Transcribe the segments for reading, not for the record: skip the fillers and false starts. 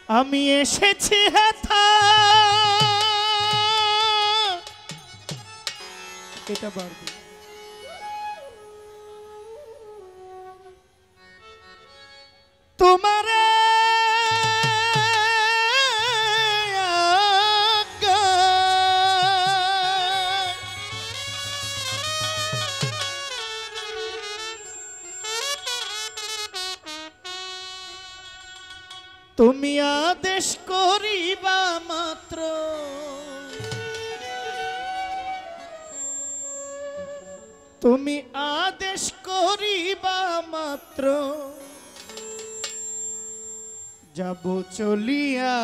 আমি এসেছি হেথা এটা বাড়বে তোমারে তুমি আদেশ করিবা মাত্র তুমি আদেশ করিবা মাত্র যাব চলিয়া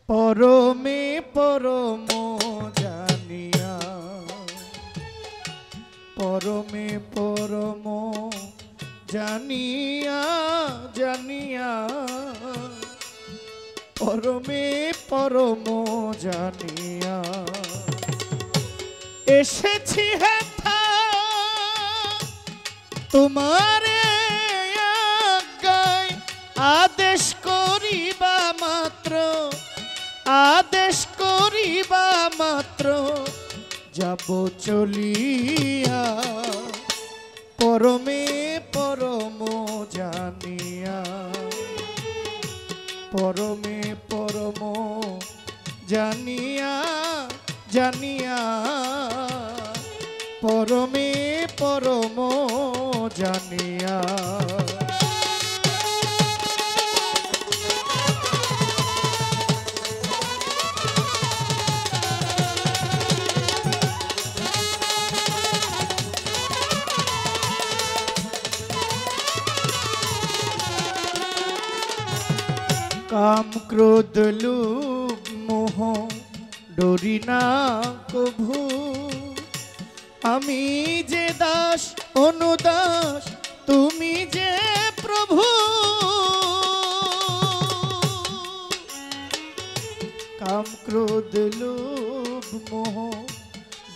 পরমে পরম জানিয়া পরমে পরম জানিয়া জানিয়া পরমে পরম জানিয়া এসেছি হেথা তোমারে আজ্ঞায় আদেশ করিবা মাত্র আদেশ করিবা মাত্র যাব চলিয়া পরমে পরম জানিয়া পরমে পরম জানিয়া জানিয়া পরমে পরম জানিয়া काम क्रोध लोभ मोह डोरी ना कभू आमी जे दास अनुदास तुमी जे प्रभु काम क्रोध लोभ मोह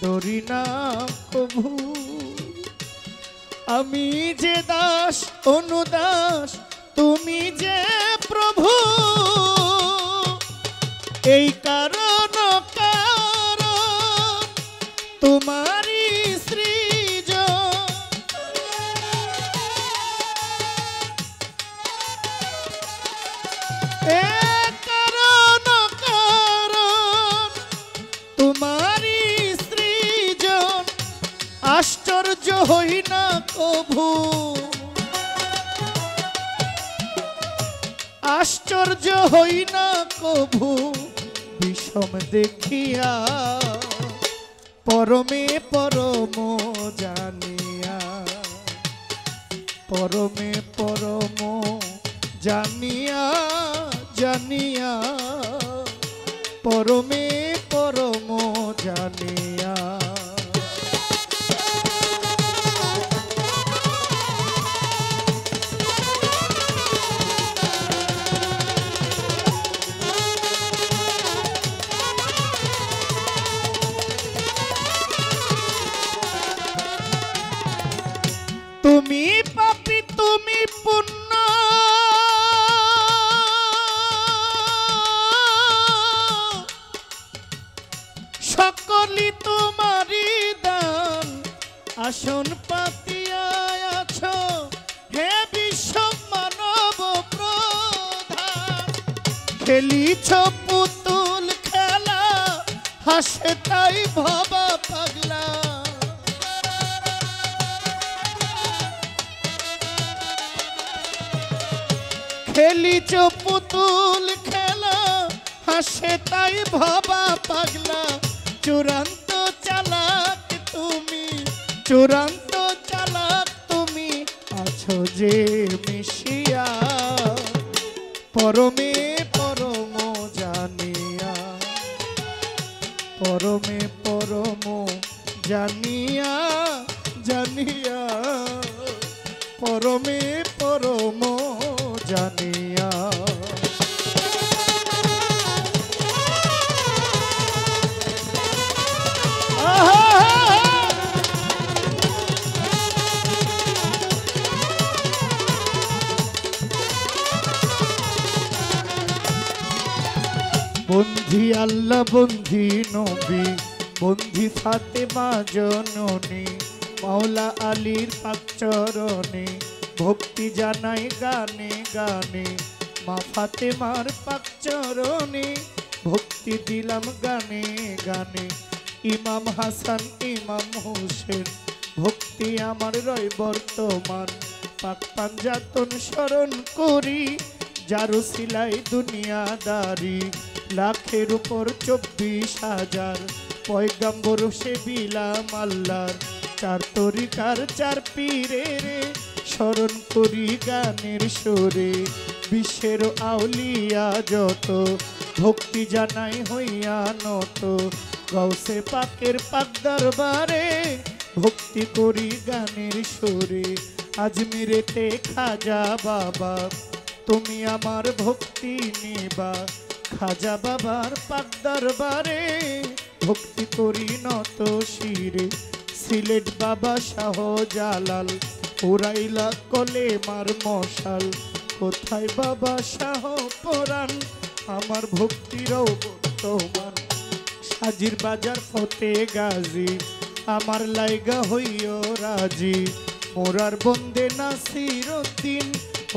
डोरी ना कभू आमी जे दास अनुदास तुमी जे प्रभु এই কারণ কারণ তোমারি সৃজন এই কারণ কারণ তোমারি সৃজন আশ্চর্য হই না কভু आश्चर्य हई ना कभू विषम देखिया परमे परम जानिया परमे परम जानिया जानिया परमे परम जानिया তুমি পাপী তুমি পুণ্য সকলি তোমারি দান আসন পাতিয়া আছো হে বিশ্ব মানব প্রধান খেলিছ পুতুল খেলা হাসে তাই ভবা পাগলা খেলিছ পুতুল খেলা হাসে তাই ভবা পাগলা চূড়ান্ত চালাক তুমি চূড়ান্ত চালাক তুমি আছো যে মিশিয়া পরমে পরম জানিয়া পরমে পরম জানিয়া জানিয়া পরমে পরম জানিয়া বন্ধি আল্লাহ বন্ধি নবী বন্ধি ফাতেমা জননী মাওলা আলীর পাক চরণে ভক্তি জানাই গানে গানে মা ফাতেমার পাক চরণে ভক্তি দিলাম গানে গানে ইমাম হাসান ইমাম হোসেন ভক্তি আমার রয় বর্তমান পাক পাঞ্জাতন স্মরণ করি যার সিলাই দুনিয়াদারি লাখের উপর 24,000 পয়গম্বর সে বিলাম আল্লাহর চার তরিকার চার পীরের স্মরণ করি গানের সুরে বিশ্বের আউলিয়া যত ভক্তি জানাই হইয়া নত গাউসে পাকের পাক দরবারে ভক্তি করি গানের সুরে আজমিরেতে খাজা বাবা তুমি আমার ভক্তি নিবা খাজা বাবার পাক দরবারে ভক্তি করি নত শিরে সিলেট বাবা শাহ জালাল উড়াইলা কলে মার মশাল কোথায় বাবা শাহ পরাণ আমার ভক্তিরও বর্তমান সাজির বাজার ফতে গাজী আমার লাইগা হইও রাজি মোরার বন্দে নাসির উদ্দিন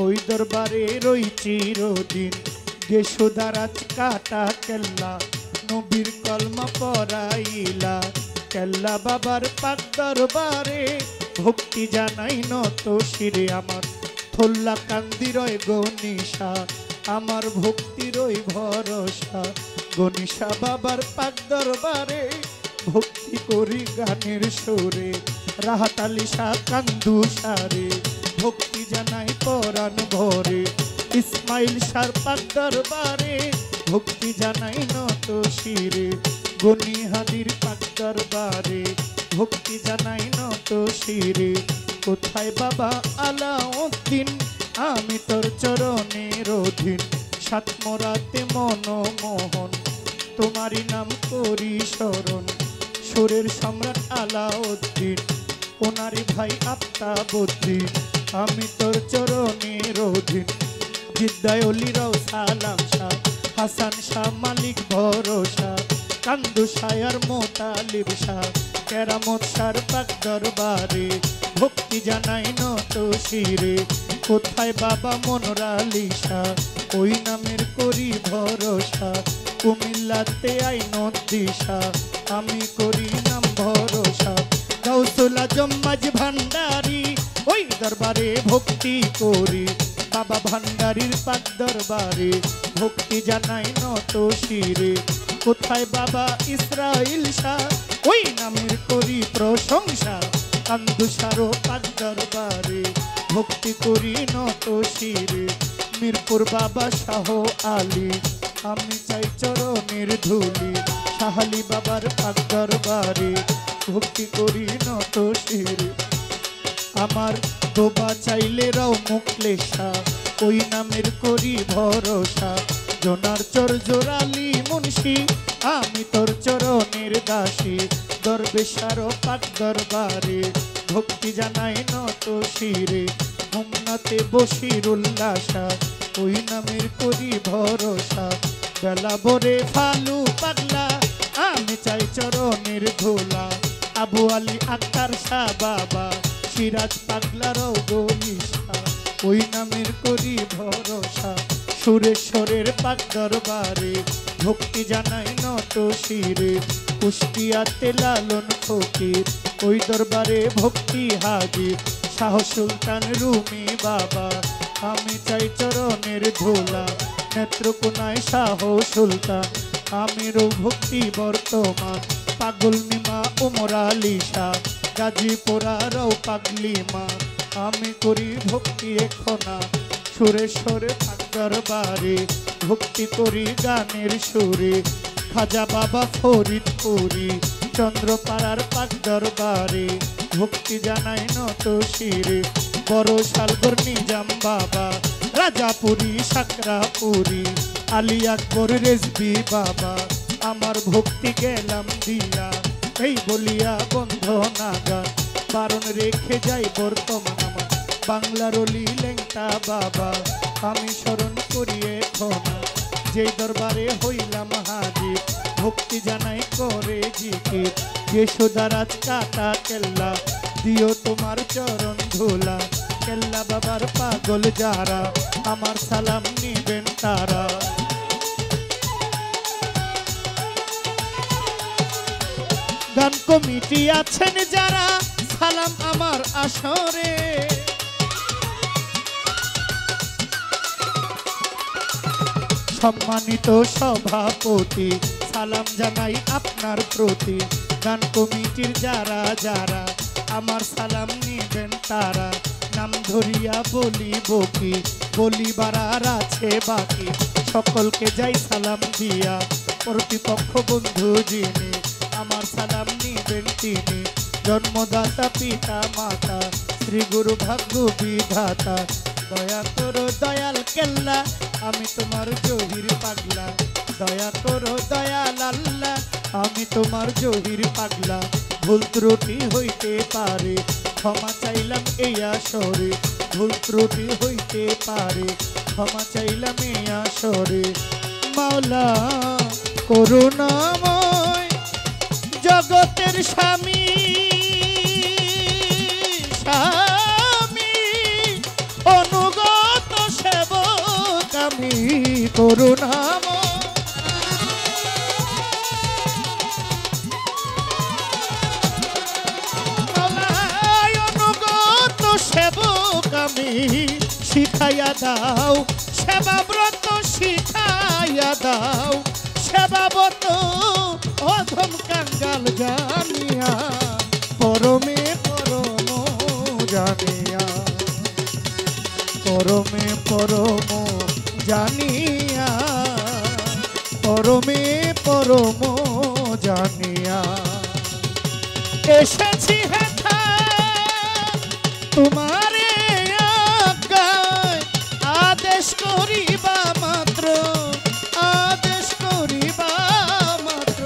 ওই দরবারে রই চিরদিন গেসুদারাজ কাটা কেল্লা নবীর কলমা পড়াইলা কেল্লা বাবার পাক দরবারে ভক্তি জানাই নত শিরে আমার থল্লা কান্দিরয় গনিশা আমার ভক্তিরই ভরসা গনিশা বাবার পাক দরবারে ভক্তি করি গানের সুরে রাহাত আলী শাহ কান্দু সারে ভক্তি জানাই পরাণ ভরে ইসমাইল শাহ পাক দরবারে ভক্তি জানাই নত শিরে গনি হাদির পাক দরবারে ভক্তি জানাই নত শিরে কোথায় বাবা আলাউদ্দিন আমি তোর চরণের অধীন সাতমরাতে মনমোহন তোমারই নাম করি স্মরণ সুরের সম্রাট আলাউদ্দিন ওনারি ভাই আফতাবউদ্দিন আমি তোর চরণের অধীন জিদ্দায় অলিরাও সালাম শাহ হাসান শাহ মালিক ভরসা কান্দু শায়ার মোতালিব শাহ কেরামত শাহর পাক দরবারে ভক্তি জানাই নত শিরে কোথায় বাবা মনোরা আলী শাহ ওই নামের করি ভরসা কুমিল্লাতে আইনত দিশা আমি করি নাম ভরসা গাউসুল আজম মাঝ ভান্ডারি ওই দরবারে ভক্তি করি বাবা ভান্ডারির পাক দরবারে ভক্তি জানাই নত শিরে কোথায় বাবা ইসরাইল শাহ ওই নামের করি প্রশংসা কান্দু সারো পাক দরবারে ভক্তি করি নত শিরে মিরপুর বাবা শাহ আলী আমি চাই চরণের ধুলি শাহালি বাবার পাক দরবারে ভক্তি করি নত শিরে আমার দোবা চাইলে রাও মুকলেশা ওই নামের করি ভরসা জোনার চর জোরালি মুন্সি আমি তোর চরণের দাসী দরবেশার পাক দরবারে ভক্তি জানাই নত শিরে হোমনাতে বসিরুল্লাহ শাহ ওই নামের করি ভরসা বেলা ভরে ফালু পাগলা আমি চাই চরণের ধোলা আবু আলী আক্তার শাহ বাবা সিরাজ পাগলারও গনিশা ওই নামের করি ভরসা সুরেশ্বরের পাক দরবারে ভক্তি জানাই নত শিরে কুষ্টিয়াতে লালন ফকির ওই দরবারে ভক্তি হাজির শাহ সুলতান রুমি বাবা আমি চাই চরণের ধোলা নেত্রকোনায় শাহ সুলতান আমিরও ভক্তি বর্তমান পাগল নিমা উমর আলী শাহ গাজীপুরারও পাগলি মা আমি করি ভক্তি এখনা সুরেশ্বরে পাক দরবারে ভক্তি করি গানের সুরে খাজা বাবা ফরিদপুরি চন্দ্রপাড়ার পাক দরবারে ভক্তি জানাই নত শিরে বড় শালগর নিজাম বাবা রাজাপুরি সাকরাপুরি আলী আকবর রেজবি বাবা আমার ভক্তি গেলাম দিয়া এই বলিয়া বন্ধ নাগান বারণ রেখে যাই বর্তমান আমার বাংলার অলি লেংটা বাবা আমি স্মরণ করি এখন যেই দরবারে হইলাম যশোদারাজ কাটা কেল্লা দিও তোমার চরণ ধুলা কেল্লা বাবার পাগল যারা আমার সালাম নিবেন তারা গান কমিটি আছেন যারা সালাম আমার আসরে সম্মানিত সভাপতি সালাম জানাই আপনার প্রতি গান কমিটির যারা যারা আমার সালাম নিবেন তারা নাম ধরিয়া বলিব কি বলিবার আর আছে বাকি সকলকে যাই সালাম দিয়া প্রতিপক্ষ বন্ধু যিনি আমার সালাম নিবেন তিনি জন্মদাতা পিতা মাতা শ্রী গুরু ভাগ্য বিধাতা দয়া করো দয়াল কেল্লা আমি তোমার জহির পাগলা দয়া করো দয়াল আল্লাহ আমি তোমার জহির পাগলা ভুল ত্রুটি হইতে পারে ক্ষমা চাইলাম এই আসরে ভুল ত্রুটি হইতে পারে ক্ষমা চাইলাম এই আসরে মাওলা করুণাময় জগতের স্বামী অনুগত সেবক আমি করুণাময় অনুগত সেবক আমি শিখাইয়া দাও সেবা ব্রত শিখাইয়া দাও সেবাবত অধম কাঙ্গাল জানিয়া পরমে পরম জানিয়া পরমে পরম জানিয়া পরমে পরম জানিয়া এসেছি হেথা তোমারে আজ্ঞায় আদেশ করিবা মাত্র আদেশ করিবা মাত্র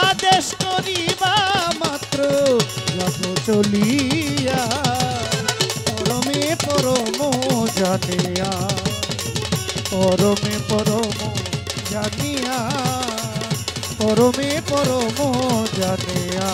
আদেশ করিবা মাত্র যাব চলিয়া পরমে পরম জানিয়া পরমে পরম জানিয়া পরমে পরম জানিয়া